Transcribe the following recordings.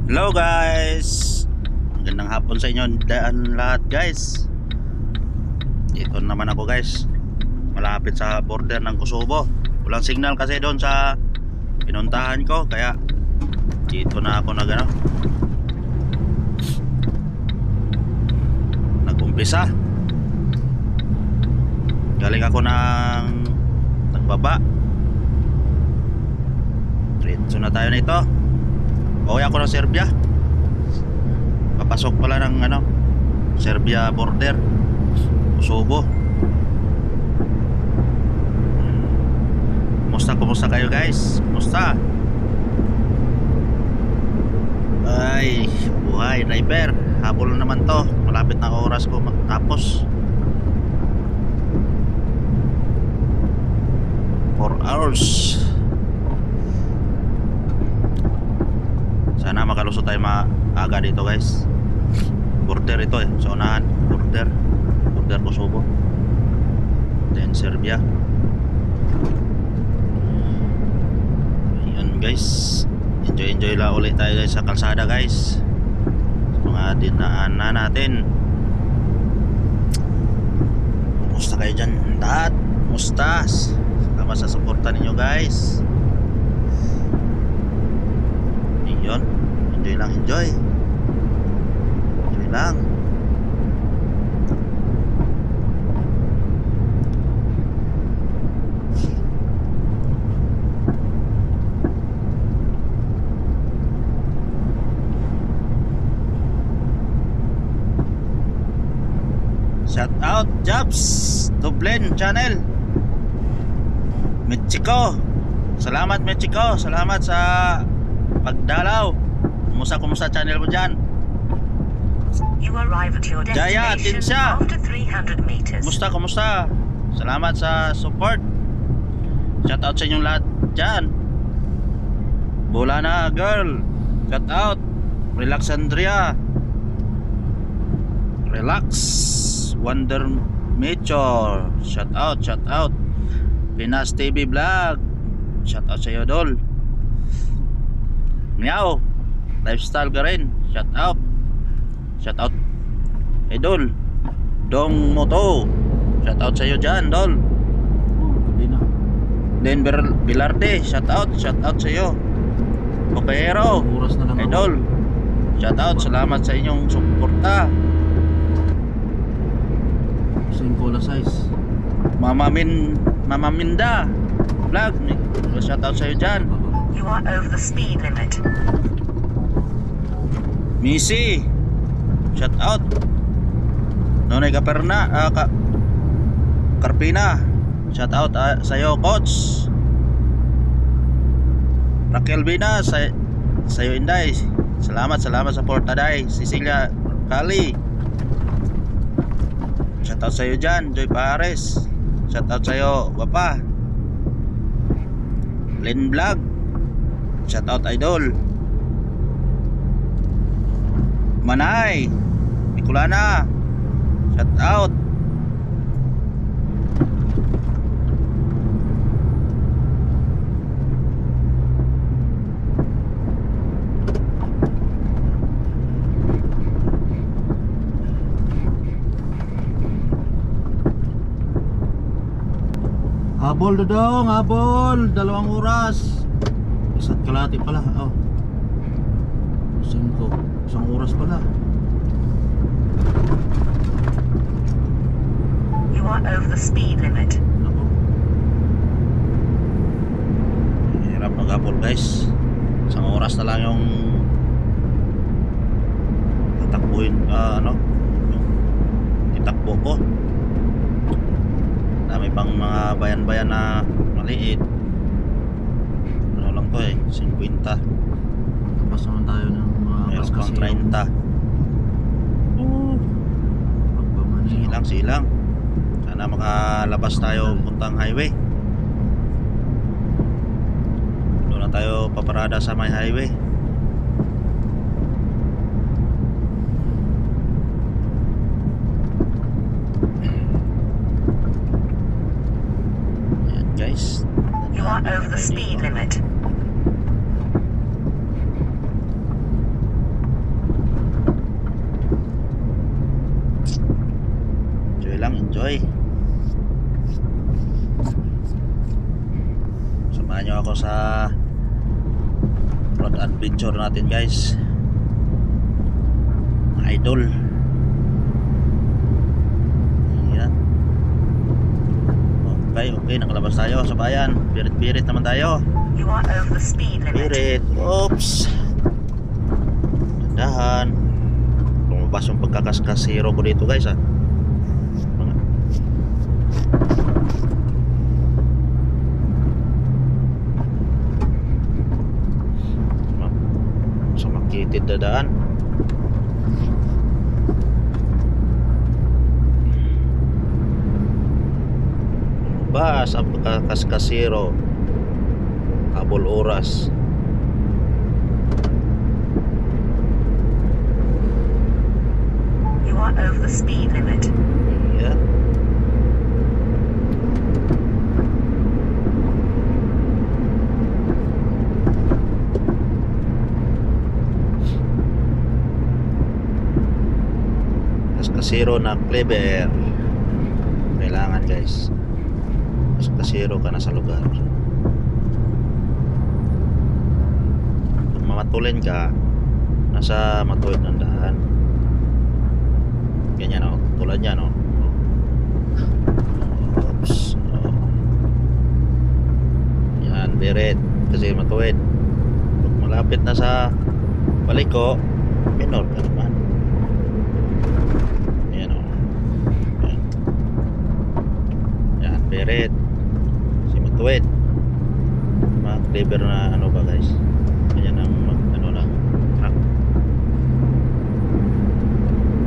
Hello guys, magandang hapon sa inyo daan lahat guys. Dito naman ako guys, malapit sa border ng Kosovo. Walang signal kasi doon sa pinuntahan ko, kaya dito na ako nag-umpisa. Galing ako ng nagbaba. Diretso na tayo nito. Pauwi ako ng Serbia. Papasok pala ng Serbia border, Kosovo. Kumusta kayo guys? Kumusta? Ay, buhay driver. Habol na naman to. Malapit na oras ko matapos. 4 hours. Sana makalusot tayo maaga dito guys. Border ito sa unahan. Border Kosovo, then Serbia. Ayan guys, enjoy lang ulit tayo guys sa kalsada guys, sa mga dinaanan natin. Kumusta kayo dyan lahat? Kumusta? Salamat sa suporta ninyo guys. Yun, enjoy lang. Shout out Jobs Dublin channel Mexico. Salamat Mexico, salamat sa pagdalaw. Kumusta channel mo dyan? You arrive at your Jaya, destination Tinsya. after 300 meters. Kumusta? Salamat sa support. Shout out sa inyong lahat dyan. Bulana girl, shout out. Relaxandria, Relax, Wonder Mature, shout out. Pinas TV Vlog, shout out sa iyo dol. Meow Lifestyle ka rin, shout out idol. Dong Moto, shout out sa iyo dyan dol. Len Bilarde, shout out sa iyo. Popero idol, shout out, salamat sa inyong suporta. 5 na size. Mama Minda Vlog, shout out sa iyo dyan. You are over the speed limit. Missy, shout out. Nonay Carpina, shout out sa'yo coach. Raquel Bina, sa'yo Inday, salamat sa portaday. Cecilia Kali, shout out sa'yo dyan. Joy Pares, shout out sa'yo Wapa. Len Vlog, shout out idol. Manay Mikulana, shout out. Habol dodong, habol. 2 oras. Isa't kalahati pala. 5. 1 oras pala. You are over the speed limit. Nako. Hirap mag-habol guys. 1 oras na lang yung tatakbuhin, yung itakbo ko. Dami pang mga bayan-bayan na maliit. Ano lang to 50. Tapos naman tayo ng mga Meron pang 30. Silang. Sana makalabas tayo puntang highway. Doon na tayo paparada sa may highway. Ayan guys. You are over the speed limit. Samahan nyo ako sa road adventure natin guys, idol. Yan. Okay, nakalabas tayo sa bayan. Birit-birit naman tayo. You are over the speed limit. Birit. Oops. Dahan. Lumabas yung pagkakaskasiro ko dito guys ha. So makitid na daan. Lumabas ang pagkakaskasiro. Habol oras. You are over the speed limit. Yeah. Kasiro na clever. Kailangan guys. Kasiro ka na sa lugar. Kung mamatulin ka, nasa matuwid ng daan. Ganyan o, tulad yan o. Oops. Yan, birit. Kasi matuwid. Pag malapit na sa baliko, minor ka naman. Yan o. Yan. Yan, birit. Kasi matuwid. Mga clever na ano ba guys. Ganyan ang ano lang truck.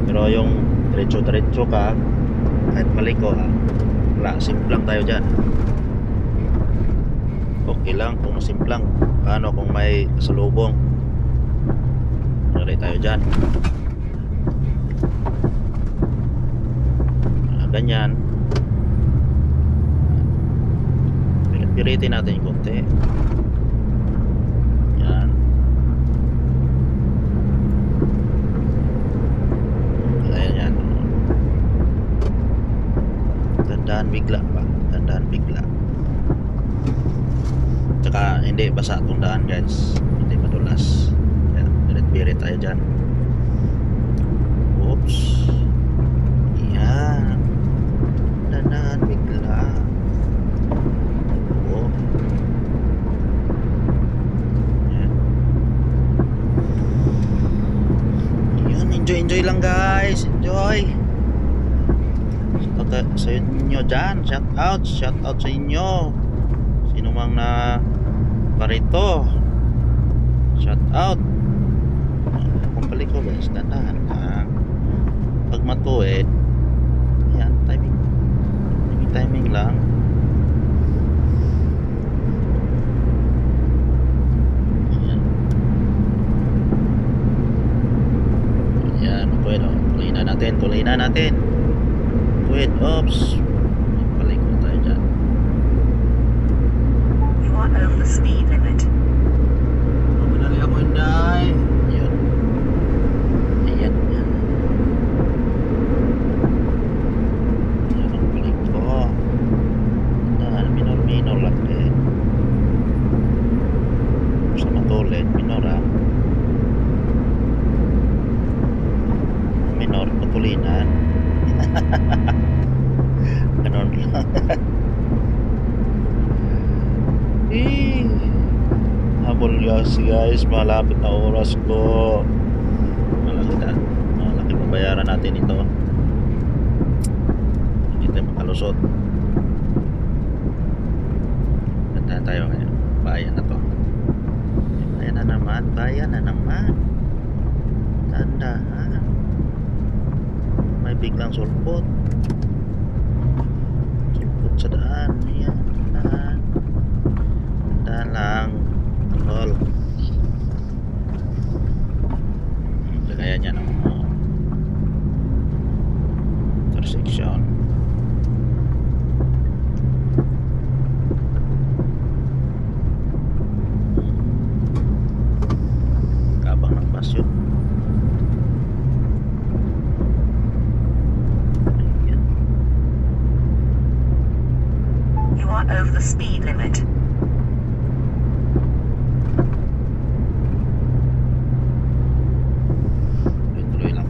Pero yung diretso ka, kahit maliko ha, wala, simplang tayo dyan. Okay lang kung simplang. Paano kung may kasalubong? Nalay tayo dyan. Ganyan. Piritin natin yung konti. Yan. Ayan yan. Tandaan bigla pa. Tandaan bigla. Tsaka hindi basa itong daan guys. Hindi madulas. Yan. Birit-birit tayo dyan. Oops. Yan. Tandaan bigla. Oh. Yan. Yun, enjoy lang guys. Enjoy. Sa inyo dyan, shout out sa inyo, sino mang na parito, shout out. Kung paliko guys, dandahan lang. Pag matuwid, yan, timing lang. Yan, yan, matuwid o. Tuloy na natin. Wait, oops. Paliko tayo dyan. You are over the speed limit. Madali ako Inday. Yun. Ayan. Yan ang paliko. Daan, minor lang din. Sa matulid, minor ha. Minor, patulinan. Ganon lang. Habol guys, malapit na oras ko. Malaki babayaran natin ito. Hindi tayo makalusot. Ganda tayo ngayon. Bayan na to. Bayan na naman. Tandahan. May biglang sulpot sa daan. Yan, daan lang tol. Kaya niya no, intersection. Kabang ng bus yun. You are over the speed limit.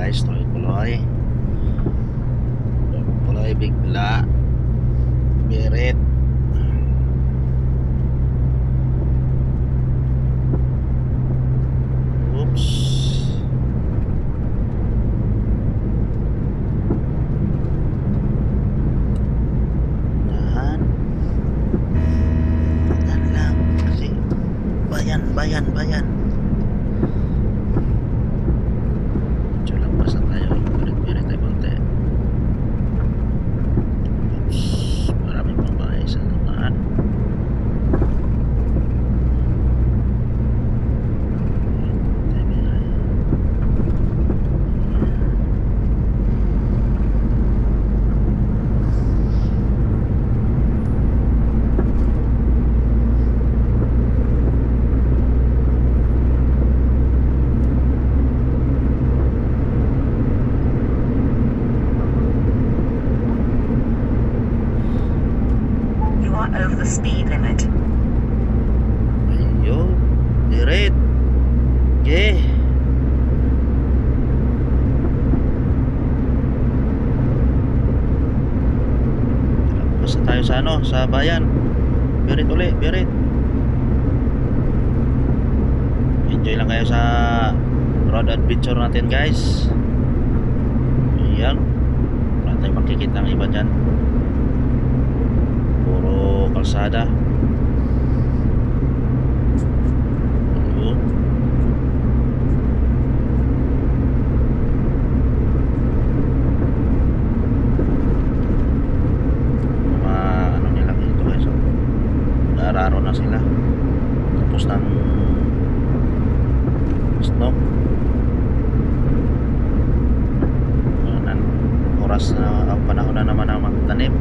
guys, tuloy-tuloy. Tuloy bigla. Birit. Oops. Dahan. Dahan lang kasi bayan. Medyo lampas na tayo. Birit tayo konti. Oops. Maraming babae sa naman. You are over the speed limit. Ayun. Birit. Okay. Basta tayo sa ano, sa bayan. Birit uli, birit. Enjoy lang kayo sa road adventure natin guys. Ayan. Wala tayong makikita ng iba dyan. Puro kalsada. Ayun. Mga ano nila dito guys. Naararo na sila. Tapos ng snow. Ayan, oras na ang panahon na naman ang magtanim.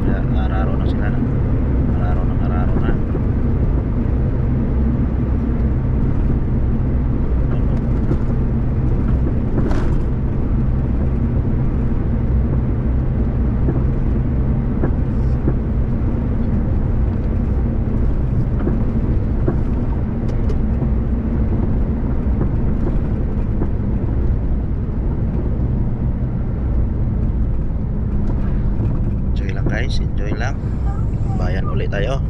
Kaya araro na sila na. Araro na. Guys, enjoy lang. Bayan ulit tayo.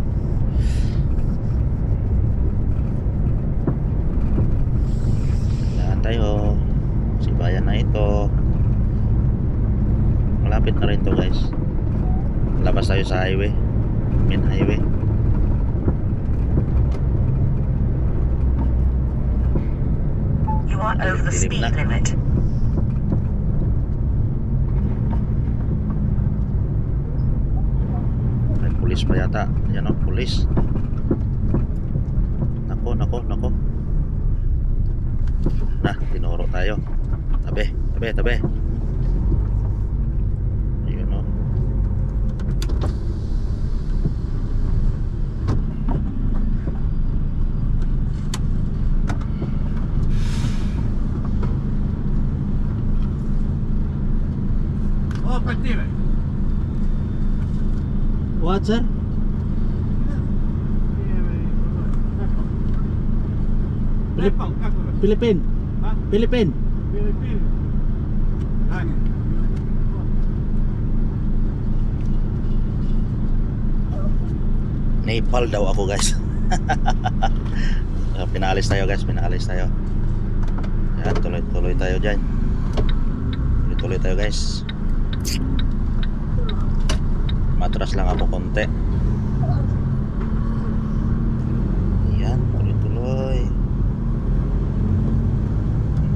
Dahan tayo. Si bayan na ito. Malapit na rin to guys. Labas tayo sa highway. Main highway. You are over the speed limit. Pulis pa yata. Yan o, pulis. Nako. Nah, tinuro tayo. Tabi. Ayun o. Oh, partire. What, sir? Philippine. Nepal daw ako guys. Pinalis tayo guys. Yan, tuloy tayo dyan. Tuloy tayo guys. Matras lang ako konti. Yan, tuloy.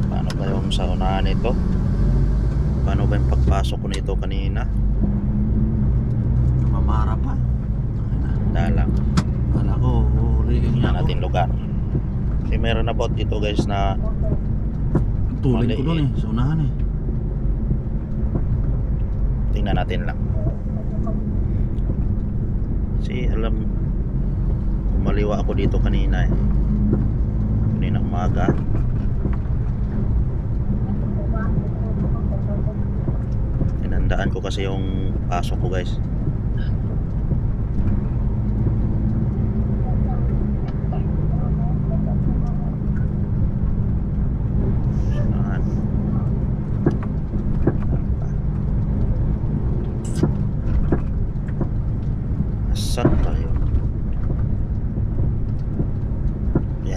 Paano ba yung sa unahan nito? Paano ba yung pagpasok ko nito kanina? Mamara pa. Dalang. Kala ko, huliin niya Tingnan ako. natin lugar. Kasi meron na bot dito guys na Tulin ko doon sa unahan eh. tingnan natin lang. Kasi alam, kumaliwa ako dito kanina eh. Kanina umaga. Tinandaan ko kasi yung pasok ko guys.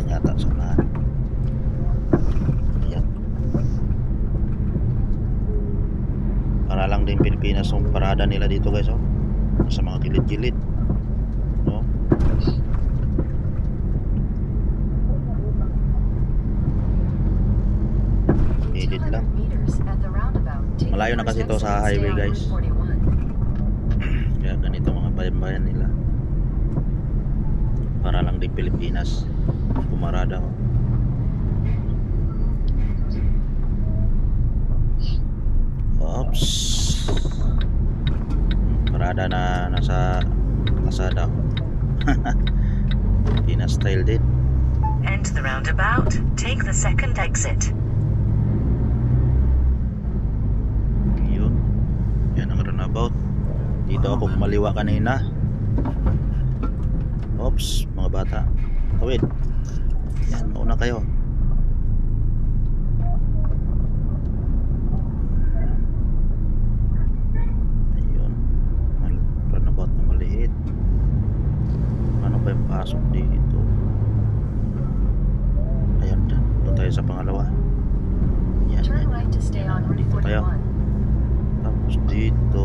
Ayan yata sa unahan. Ayan. Para lang din Pilipinas yung parada nila dito guys, oh. Sa mga gilid-gilid, no? Gilid lang. Malayo na kasi ito sa highway guys. Kaya ganito mga bayan-bayan nila. Para lang din Pilipinas pumarada, oh. Oops. Parada na nasa Lazada. Pilipinas style din. Enter the roundabout. Take the second exit. Yun. Yan ang runabout. Dito ako maliwa kanina. Oops, mga bata. Tawid. Yan, mauna kayo. Pasok dito. Ayan, doon tayo sa pangalawa. Yan, yan. Dito tayo. Tapos dito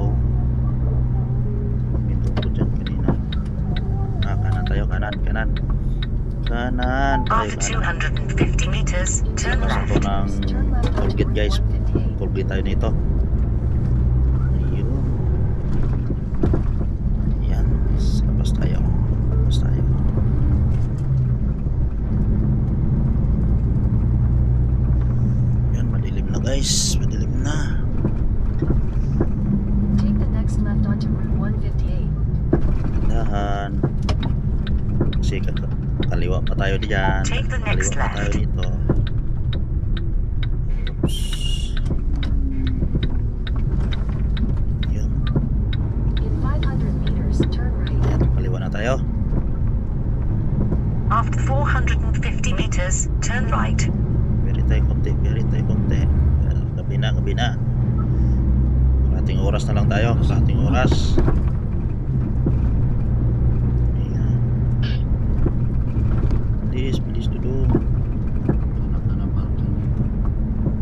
dito ko dyan kanina. Kanan tayo, kanan tayo, After kanan. 250 meters, turn Pasok to left. ng tollgate guys. Tollgate tayo nito. Ayun. Yan, labas tayo. Yan, madilim na guys, madilim na. Take the next left onto Route 158. Dahan. Kasi kaliwa pa tayo diyan. Take the next Kaliwa pa tayo left. dito. Oops. Yun. In 500 meters, turn right. Yan, kaliwa na tayo. After 450 meters, turn right. Beri tayo konti. Gabi na. Kalating oras na lang tayo. Kalating oras. Ayan. Bilis to do.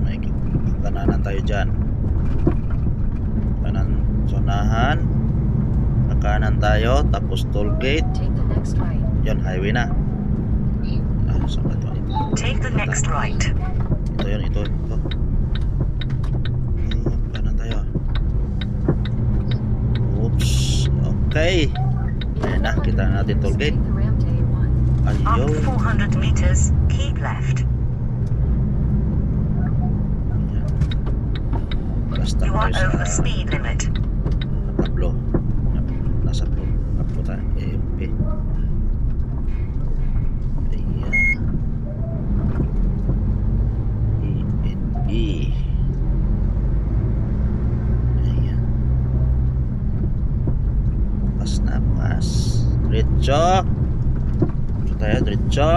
May kananan tayo dyan. Kanan sonahan. Kanan tayo. Tapos toll gate. Take the next right. Yan, highway na. Saan ba ito? Take the next right. Ito yun, ito. Kanan tayo. Oops. Okay. Ayan na, kita natin toll gate. Take the ramp to A1. Ayaw. After 400 meters, keep left. Ayan. Basta You are tayo over the sa speed limit. Pablo. Nasa Pablo tayo. AMP. Ayan. ANP. Ayan. Pas na pas. Diretso. Diretso tayo, diretso.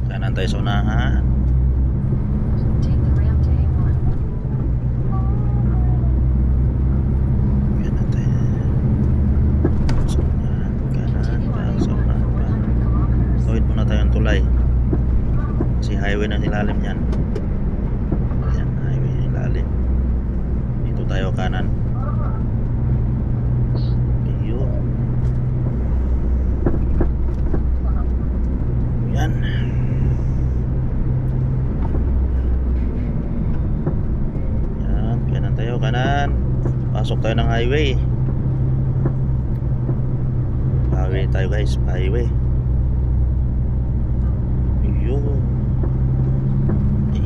Kanan tayo sa unahan. Take the ramp to A1. Kanan tayo. Sa unahan. Kanan Continue tayo on sa A1 unahan. for 100 kilometers. Tawid muna tayong tulay. Kasi highway na nilalim yan. Ayan, highway na nilalim. Dito tayo kanan. Ayun. Yan. Yan, kanan tayo, kanan. Pasok tayo ng highway. Highway tayo guys, highway. Ayun.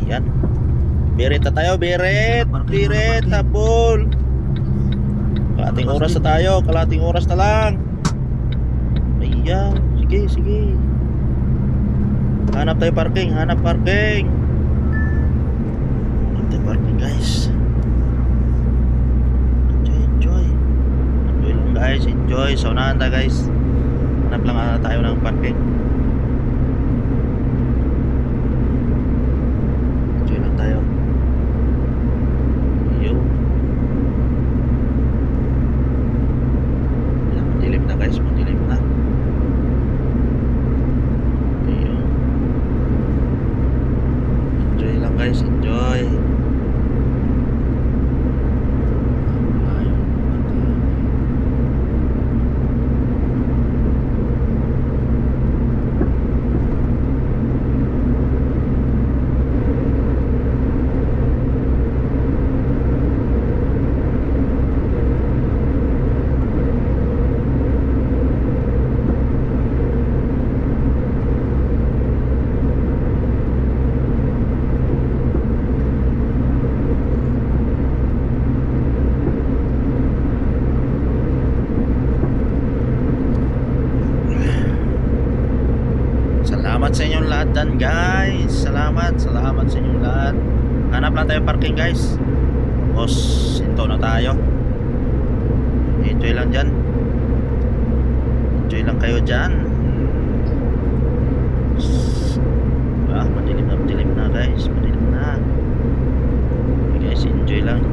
Ayan. Birit na tayo, birit. Birit, habol. Kalating oras na tayo, kalating oras na lang. Ayan, sige. Hanap tayo parking, hanap parking. Hanap tayo parking guys. Enjoy. Enjoy lang guys, enjoy. Sa unahan tayo guys. Hanap lang tayo ng parking. Enjoy lang tayo. Ayun. Madilim na guys, madilim na. sa inyong lahat dan guys. Salamat sa inyong lahat. Hanap lang tayo parking guys. Tapos ito na tayo. Enjoy lang dyan. Enjoy lang kayo dyan. Madilim na guys. Madilim na. Okay guys, enjoy lang.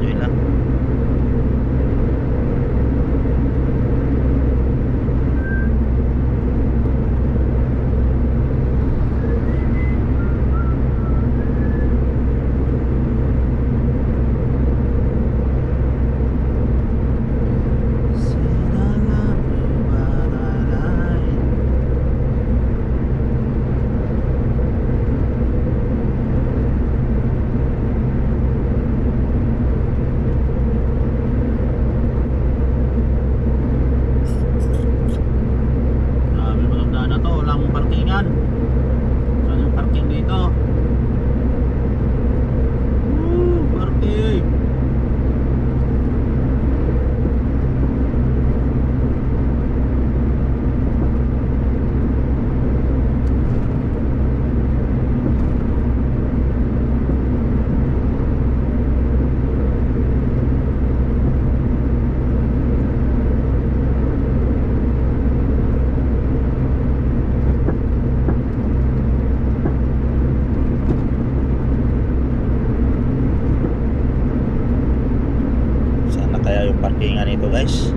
Kaya yung parkingan nito guys.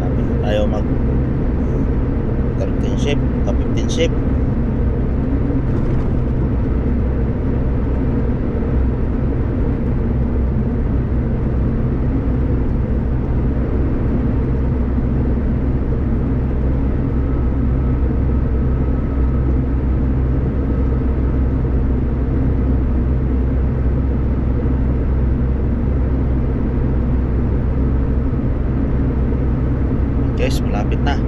Lapit na tayo mag 13 shift, 15 shift. Guys, malapit na.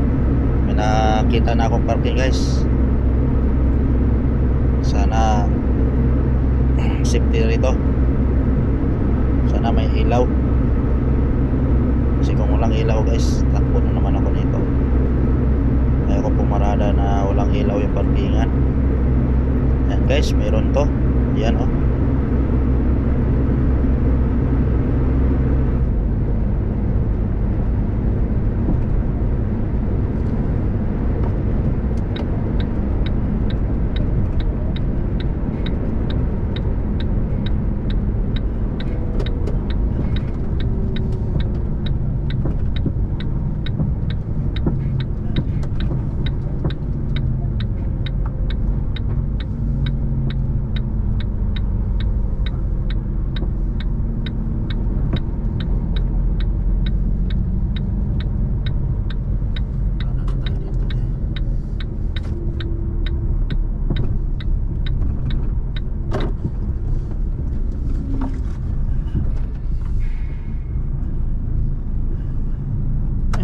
May nakita na akong parking guys. Sana safety rito. Sana may ilaw. Kasi kung walang ilaw guys, takbo na naman ako nito. Ayaw ko pumarada na walang ilaw yung parkingan. Yan guys, mayroon to. Yan oh.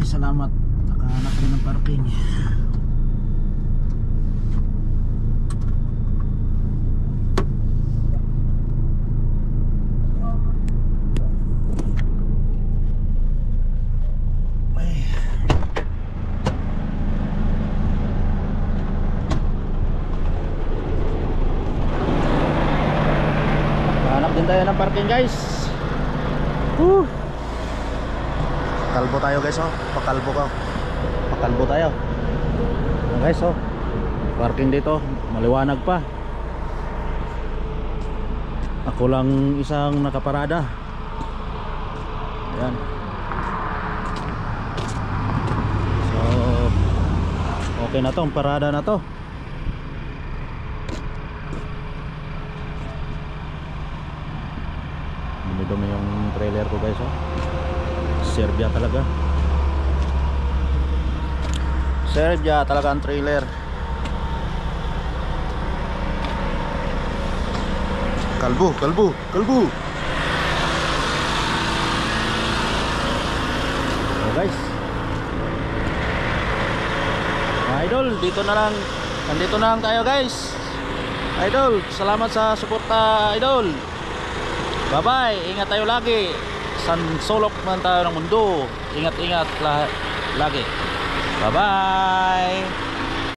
Salamat, nakahanap rin ng parking. Hanap din tayo ng parking guys. Pakalbo tayo guys oh. Pakalbo tayo. Guys oh. Parking dito, maliwanag pa. Ako lang isang nakaparada. Ayan. So okay na to, ang parada na to. Dumi yung trailer ko guys oh. Serbia talaga. Serbia talaga ang trailer. Kalbo. Oh guys. Idol, dito na lang. Nandito na lang tayo guys. Idol, salamat sa suporta idol. Bye bye, ingat tayo lagi. San sulok man tayo ng mundo, ingat-ingat lagi. Bye bye.